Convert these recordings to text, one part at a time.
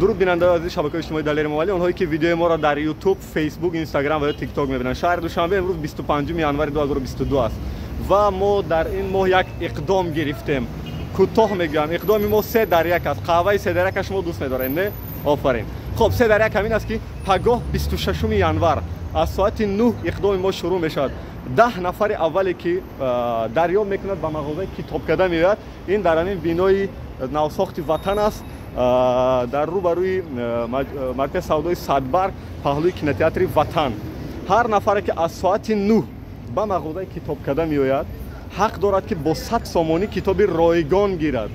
درود بینندگان عزیز شبکه‌های اجتماعی دلیر موبایل، اونهایی که ویدیو ما را در یوتیوب، فیسبوک، اینستاگرام و تیک تاک می‌بینن. شهر دوشنبه امروز 25 ینوار 2022 است و ما در این ماه یک اقدام گرفتیم. کوتاه میگم اقدام ما 3 در 1 است. قهوه 3 در 1 شما دوست ندارین نه؟ آفرین. خب 3 در 1 همین است که پگاه 26 ینوار از ساعت 9 اقدام ما شروع میشد. 10 نفر اولی که دریافت میکند به مغازه کتابکده میاد. این در همین بینای نوساخت وطن است. در روبروی مرکز سودای صدبرگ پهلوی کینوتئاتر وطن. هر نفر که از ساعت 9 به مغازه کتابکده میآید حق دارد که با 100 سومانی کتاب رایگان گیرد.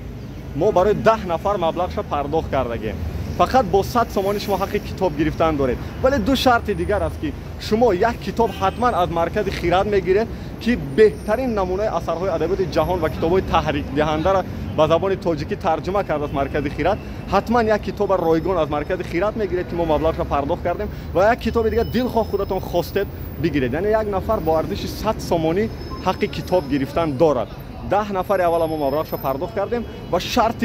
ما برای 10 نفر مبلغش پرداخت کردیم. فقط با 100 سومانی شما حق کتاب گرفتن دارید. ولی دو شرط دیگر است که شما یک کتاب حتما از مرکز خیرات میگیرید که بهترین نمونه اثرهای ادبیات جهان و کتاب‌های تحریک دهنده را به زبان تاجیکی ترجمه کرده از مرکز خیرات. حتما یک کتاب رایگان از مرکز خیرات میگیرید که ما مبلغش را پرداخت کردیم و یک کتاب دیگه دلخواه خودتون خواستید بگیرید. یعنی یک نفر با ارزش 100 سومانی حق کتاب گرفتن دارد. 10 نفر اول ما مبلغش را پرداخت کردیم و شرط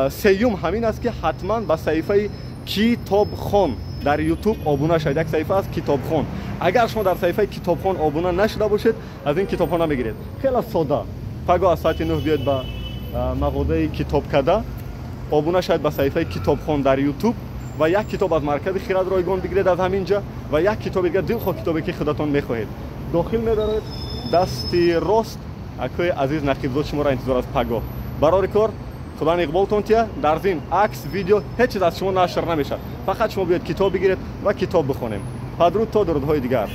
سیوم همین است که حتما به صفحه کتابخوان در یوتیوب آبونه شوید. یک صفحه است کتابخوان. اگر شما در صفحه کتابخوان آبونه نشده باشید از این کتاب‌ها نمیگیرید. خیلی ساده. پگاه از ساعت 9 بیاید به مغازه کتابکده آبونه شوید به صفحه کتابخوان در یوتیوب و یک کتاب از مرکز خیرات رایگان بگیرید از همینجا و یک کتاب دیگه دلخواه کتابی که خودتون میخواهید داخل می‌دارید. دستی راست اکوی عزیز نقیبزاد شما را انتظار از پگاه. برای کار خدا اقبالتون تیه. در ضمن عکس ویدیو هیچ چیز از شما نشر نمیشه. فقط شما بیاید کتاب بگیرید و کتاب بخونیم. بدرود تا درودهای دیگر.